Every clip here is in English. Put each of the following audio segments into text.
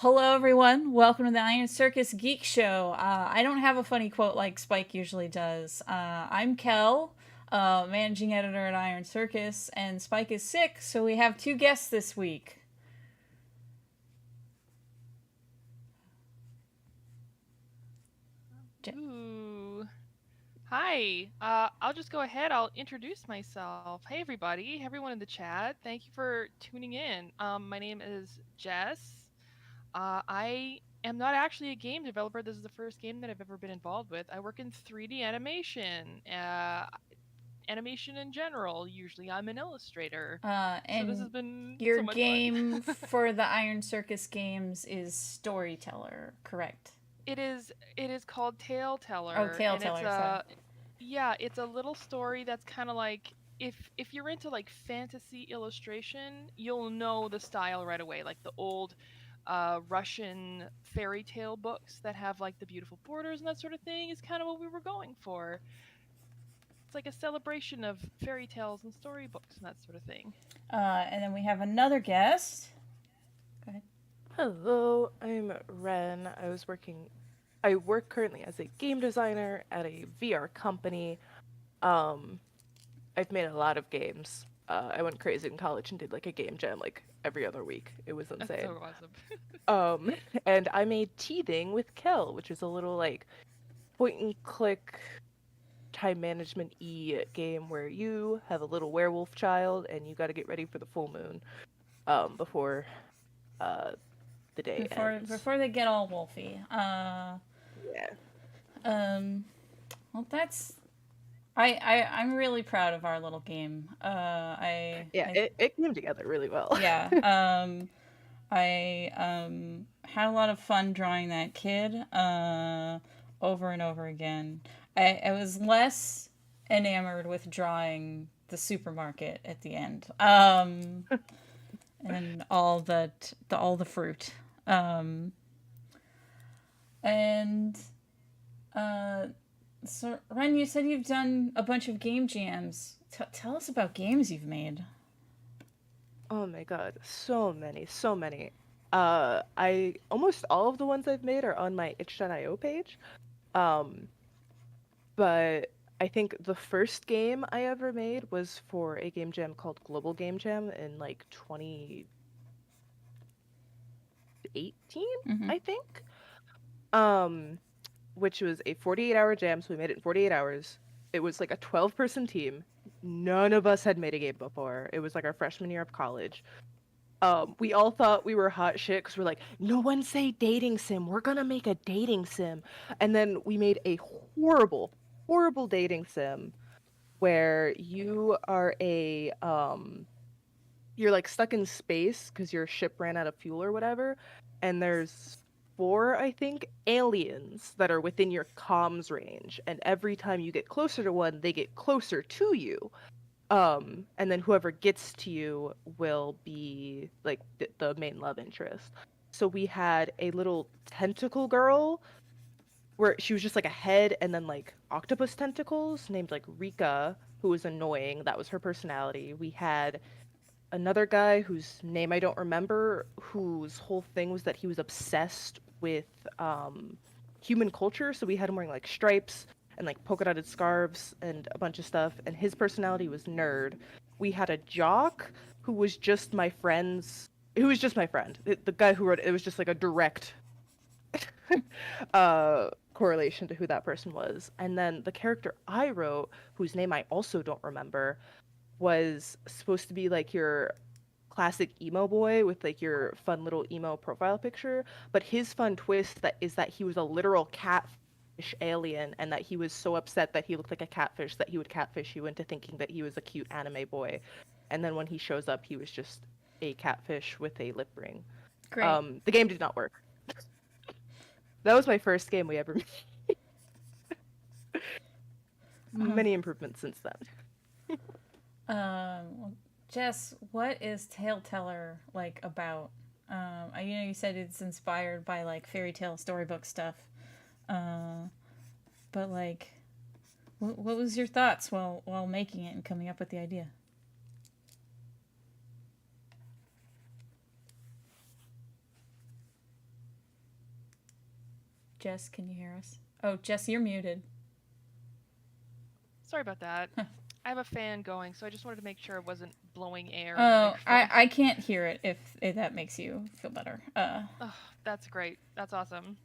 Hello, everyone. Welcome to the Iron Circus Geek Show. I don't have a funny quote like Spike usually does. I'm Kel, managing editor at Iron Circus, and Spike is sick, so we have two guests this week. Ooh. Hi. I'll just go ahead. I'll introduce myself. Hey, everybody. Everyone in the chat. Thank you for tuning in. My name is Jess. I am not actually a game developer. This is the first game that I've ever been involved with. I work in 3D animation, animation in general. Usually I'm an illustrator. So this has And been your so much fun. game for the Iron Circus games is Storyteller, correct? It is called Tale Oh, Teller, Tale and it's Teller, sorry. a yeah, it's a little story that's kind of like if you're into like fantasy illustration, you'll know the style right away, like the old Russian fairy tale books that have like the beautiful borders and that sort of thing is kind of what we were going for. It's like a celebration of fairy tales and storybooks and that sort of thing. And then we have another guest. Go ahead. Hello, I'm Ren. I work currently as a game designer at a VR company. Um, I've made a lot of games. I went crazy in college and did like a game jam like every other week. It was That's insane. so awesome. Um, and I made Teething with Kel, which is a little like point and click time management game where you have a little werewolf child and you got to get ready for the full moon before uh the day Before ends. before they get all wolfy. Yeah. Um, well, I'm really proud of our little game. Yeah, it came together really well. Yeah. I had a lot of fun drawing that kid. Over and over again. I was less enamored with drawing the supermarket at the end. And all the fruit. Um, and uh, So, Ren, you said you've done a bunch of game jams. Tell us about games you've made. Oh my God, so many, so many. I almost all of the ones I've made are on my itch.io page. Um, but I think the first game I ever made was for a game jam called Global Game Jam in like 2018, Mm-hmm. I think. Um, which was a 48-hour jam, so we made it in 48 hours. It was like a 12-person team. None of us had made a game before. It was like our freshman year of college. We all thought we were hot shit because we're like, no one say dating sim. We're gonna make a dating sim. And then we made a horrible, horrible dating sim where you're like stuck in space because your ship ran out of fuel or whatever, and there's four, I think, aliens that are within your comms range, and every time you get closer to one, they get closer to you. And then whoever gets to you will be like the main love interest. So we had a little tentacle girl where she was just like a head and then like octopus tentacles named like Rika, who was annoying. That was her personality. We had another guy whose name I don't remember, whose whole thing was that he was obsessed with human culture. So we had him wearing like stripes and like polka dotted scarves and a bunch of stuff. And his personality was nerd. We had a jock who was just my friend's. Who was just my friend. The guy who wrote it, it was just like a direct correlation to who that person was. And then the character I wrote, whose name I also don't remember, was supposed to be like your classic emo boy with like your fun little emo profile picture, but his fun twist that is that he was a literal catfish alien and that he was so upset that he looked like a catfish that he would catfish you into thinking that he was a cute anime boy. And then when he shows up, he was just a catfish with a lip ring. Great. The game did not work. That was my first game we ever made. Uh, Many improvements since then. well, Jess, what is Tale Teller like about? You know, you said it's inspired by like fairy tale storybook stuff. Uh, but like, what was your thoughts while making it and coming up with the idea? Jess, can you hear us? Oh, Jess, you're muted. Sorry about that. I have a fan going, so I just wanted to make sure it wasn't blowing air. Oh, I can't hear it if that makes you feel better. Oh, that's great. That's awesome.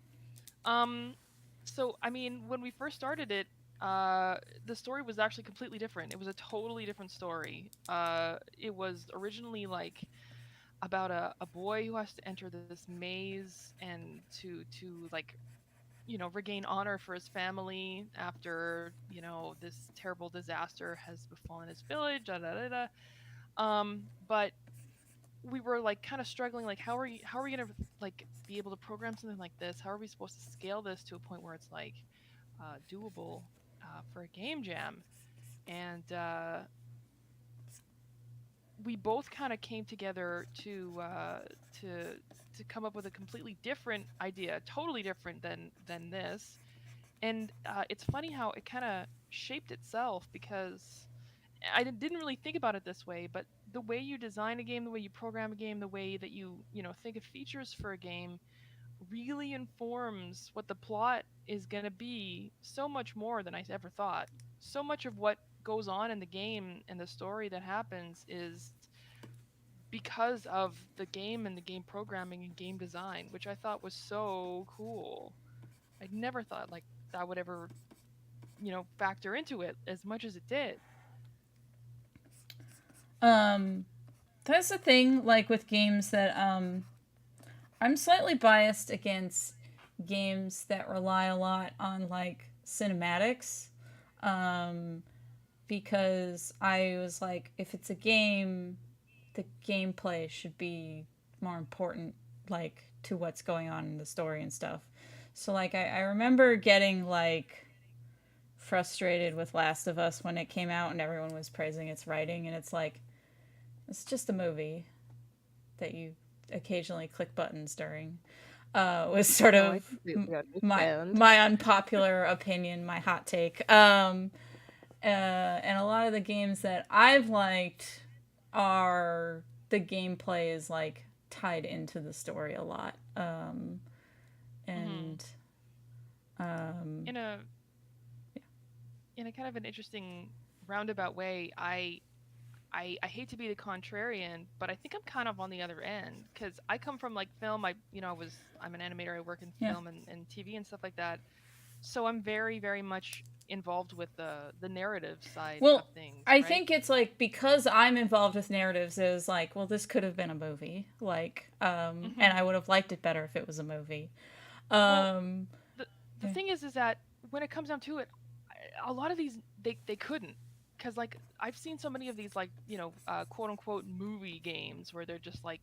So I mean, when we first started it, the story was actually completely different. It was a totally different story. It was originally like about a boy who has to enter this maze and to like regain honor for his family after this terrible disaster has befallen his village. Da, da, da, da. But we were like kind of struggling, like how are we gonna like be able to program something like this? How are we supposed to scale this to a point where it's like doable for a game jam? And we both kind of came together to come up with a completely different idea, totally different than this. And it's funny how it kind of shaped itself, because didn't really think about it this way, but the way you design a game, the way you program a game, the way that you think of features for a game really informs what the plot is going to be so much more than I ever thought. So much of what goes on in the game and the story that happens is because of the game and the game programming and game design, which I thought was so cool. I never thought like that would ever, factor into it as much as it did. That's the thing, like with games that I'm slightly biased against games that rely a lot on like cinematics. Because I was like, if it's a game, the gameplay should be more important, like to what's going on in the story and stuff. So like I remember getting like frustrated with Last of Us when it came out and everyone was praising its writing, and it's like, it's just a movie that you occasionally click buttons during. Was sort of my unpopular opinion, my hot take. And a lot of the games that I've liked are the gameplay is like tied into the story a lot. And in a kind of an interesting roundabout way, I hate to be the contrarian, but I think I'm kind of on the other end, because I come from like film. I'm an animator. I work in film and TV and stuff like that. So I'm very, very much involved with the narrative side of things. I think it's like, because I'm involved with narratives, it was like, well, this could have been a movie, like, and I would have liked it better if it was a movie. The thing is that when it comes down to it, a lot of these they couldn't, because like I've seen so many of these like quote unquote movie games where they're just like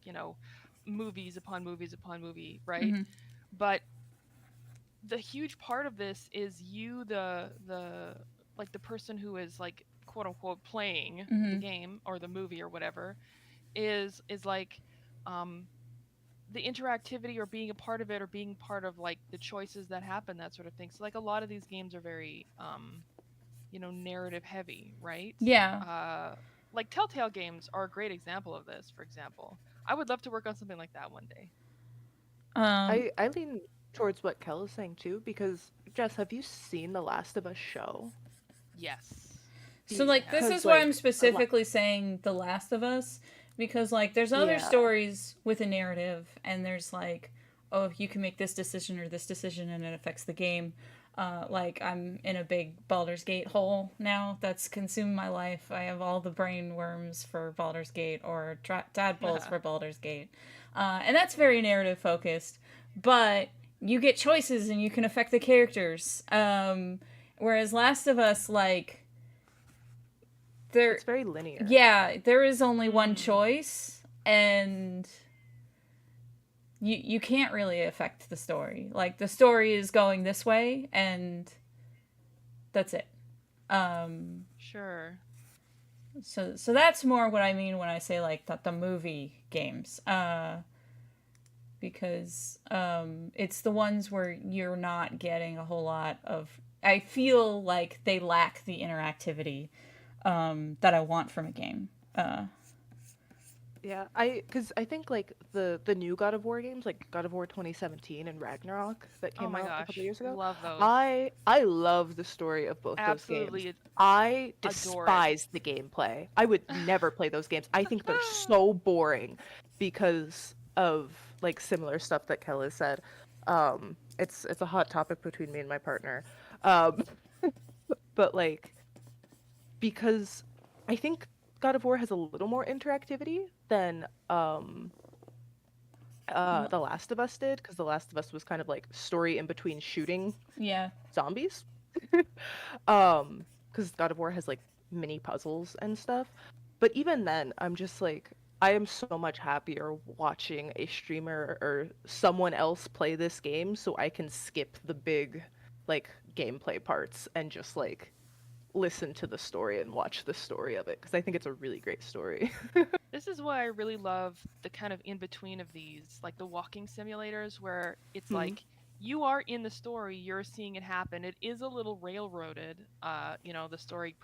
movies upon movies upon movie, right? But the huge part of this is the person who is like quote unquote playing the game or the movie or whatever is like the interactivity or being a part of it or being part of like the choices that happen, that sort of thing. So like a lot of these games are very narrative heavy, right? Like Telltale games are a great example of this. For example, I would love to work on something like that one day. I lean towards what Kel is saying too, because Jess, have you seen the Last of Us show? Yes. So like this is why I'm specifically saying The Last of Us, because like there's other stories with a narrative, and there's like, oh, you can make this decision or this decision and it affects the game. Like I'm in a big Baldur's Gate hole now that's consumed my life. I have all the brain worms for Baldur's Gate or tadpoles for Baldur's Gate. And that's very narrative focused, but you get choices and you can affect the characters. Whereas Last of Us, like, it's very linear. Yeah, there is only one choice, and you can't really affect the story. Like, the story is going this way, and that's it. Sure. So that's more what I mean when I say, like, the movie games. Because it's the ones where you're not getting a whole lot of... I feel like they lack the interactivity that I want from a game. Yeah, because I think like the new God of War games, like God of War 2017 and Ragnarok that Oh came my out a couple gosh, years ago, love those. I love the story of both those games. Absolutely I adore it. despise the gameplay. I would never play those games. I think they're so boring because of like similar stuff that Kel has said. It's a hot topic between me and my partner. Um, but like because I think God of War has a little more interactivity than The Last of Us did, because The Last of Us was kind of like story in between shooting Yeah. zombies. Because God of War has like mini puzzles and stuff. But even then, I'm just like, I am so much happier watching a streamer or someone else play this game so I can skip the big like gameplay parts and just like listen to the story and watch the story of it because I think it's a really great story. This is why I really love the kind of in between of these, like the walking simulators, where it's Hmm. like you are in the story, you're seeing it happen. It is a little railroaded. The story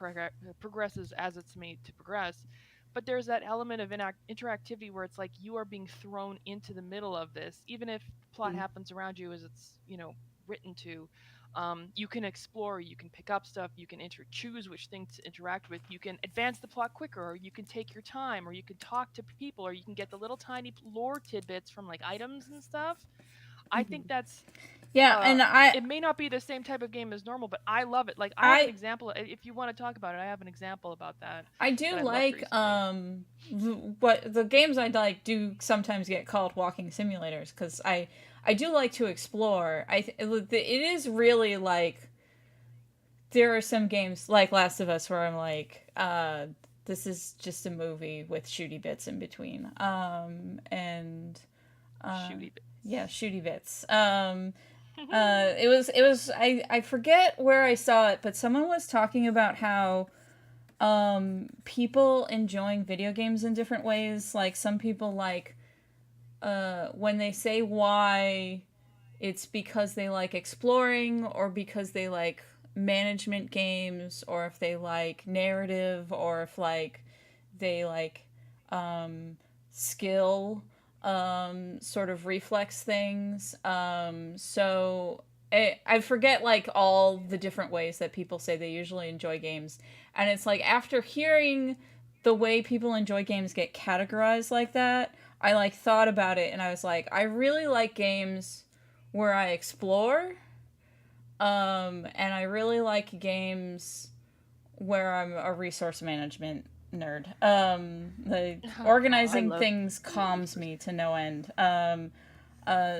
progresses as it's made to progress, but there's that element of interactivity where it's like you are being thrown into the middle of this, even if plot Hmm. happens around you as it's written to. You can explore, you can pick up stuff, you can choose which things to interact with, you can advance the plot quicker, or you can take your time, or you can talk to people, or you can get the little tiny lore tidbits from like items and stuff. I think Hmm. that's Yeah, uh, and I it may not be the same type of game as normal, but I love it. Like I have an I example. If you want to talk about it, I have an example about that I that do I loved like recently. what the games I like do sometimes get called walking simulators because I do like to explore. It is really like there are some games like Last of Us where I'm like this is just a movie with shooty bits in between. And Shooty yeah, bits. shooty bits. It was I forget where I saw it, but someone was talking about how people enjoying video games in different ways. Like some people like when they say why, it's because they like exploring or because they like management games or if they like narrative or if like they like skill sort of reflex things. So I forget like all the different ways that people say they usually enjoy games. And it's like after hearing the way people enjoy games get categorized like that, I like thought about it and I was like, I really like games where I explore. And I really like games where I'm a resource management nerd. The Oh I God. organizing love things the calms resource. me to no end.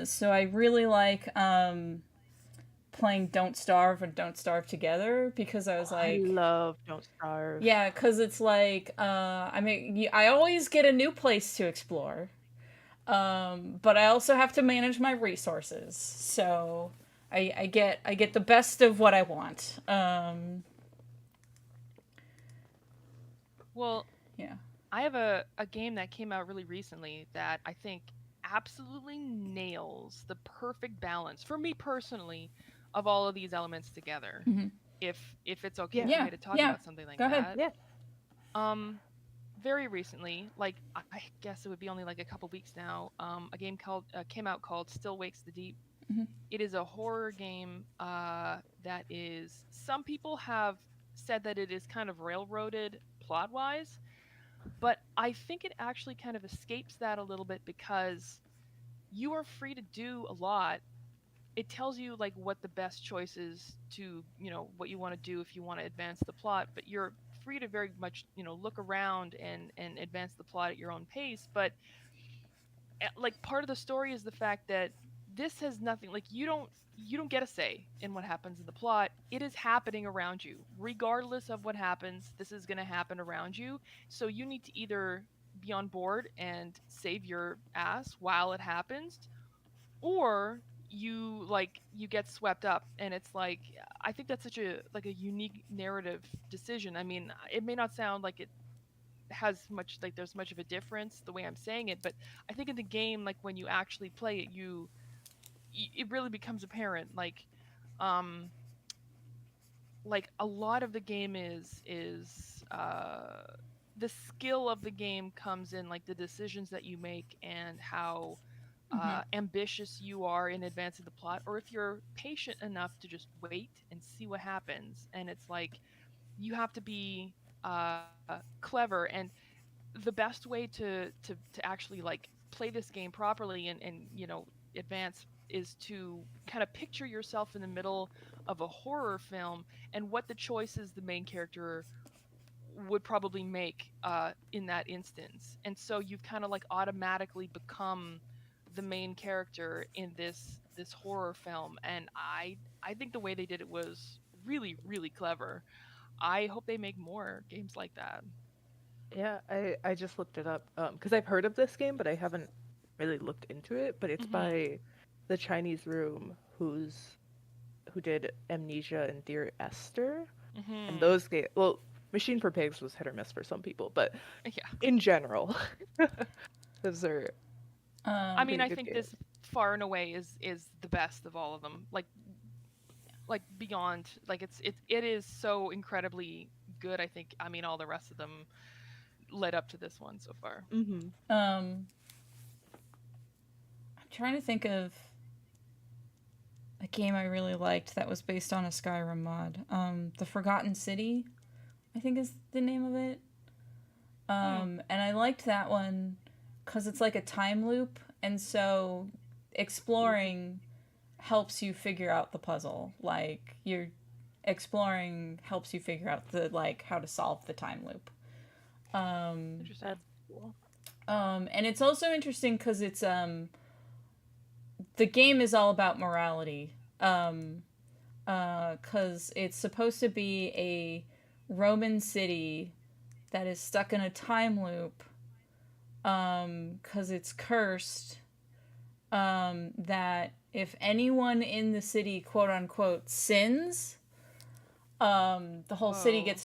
So I really like playing Don't Starve and Don't Starve Together because I was Oh, I like, love Don't Starve. yeah, because it's like, I mean, I always get a new place to explore, but I also have to manage my resources. So I get the best of what I want. Well, Yeah. I have a game that came out really recently that I think absolutely nails the perfect balance for me personally of all of these elements together. Hmm. If it's okay Yeah, for Yeah. me to talk Yeah. about something like Go ahead. that. yeah. Um very recently, like I guess it would be only like a couple weeks now, a game called came out called Still Wakes the Deep. Hmm. It is a horror game that is some people have said that it is kind of railroaded plot wise, but I think it actually kind of escapes that a little bit because you are free to do a lot. It tells you like what the best choice is to, what you want to do if you want to advance the plot, but you're free to very much, look around and advance the plot at your own pace. But like part of the story is the fact that this has nothing, like you don't get a say in what happens in the plot. It is happening around you. Regardless of what happens, this is going to happen around you. So you need to either be on board and save your ass while it happens, or you get swept up. And it's like, I think that's such a unique narrative decision. I mean, it may not sound like it has much, like there's much of a difference the way I'm saying it, but I think in the game, like when you actually play it, it really becomes apparent. Um like a lot of the game is the skill of the game comes in like the decisions that you make and how ambitious you are in advancing the plot, or if you're patient enough to just wait and see what happens. And it's like you have to be clever, and the best way to actually like play this game properly and advance is to kind of picture yourself in the middle of a horror film and what the choices the main character would probably make in that instance. And so you've kind of like automatically become the main character in this horror film. And I think the way they did it was really really clever. I hope they make more games like that. Yeah, I just looked it up because I've heard of this game, but I haven't really looked into it. But it's Mhm. by the Chinese Room, who did Amnesia and Dear Esther, and Mhm. those games. Well, Machine for Pigs was hit or miss for some people, but Yeah. in general, those are I Um, mean, pretty I good think this games. far and away is the best of all of them. Like beyond, like it is so incredibly good. I think, I mean, all the rest of them led up to this one so far. Mm-hmm. um, I'm trying to think of a game I really liked that was based on a Skyrim mod. The Forgotten City, I think is the name of it. Hmm. And I liked that one because it's like a time loop, and so exploring helps you figure out the puzzle. Like you're exploring helps you figure out the like how to solve the time loop. Um, Interesting. That's cool. and it's also interesting because it's the game is all about morality. Because it's supposed to be a Roman city that is stuck in a time loop because it's cursed that if anyone in the city, quote unquote, sins, the whole city Whoa. gets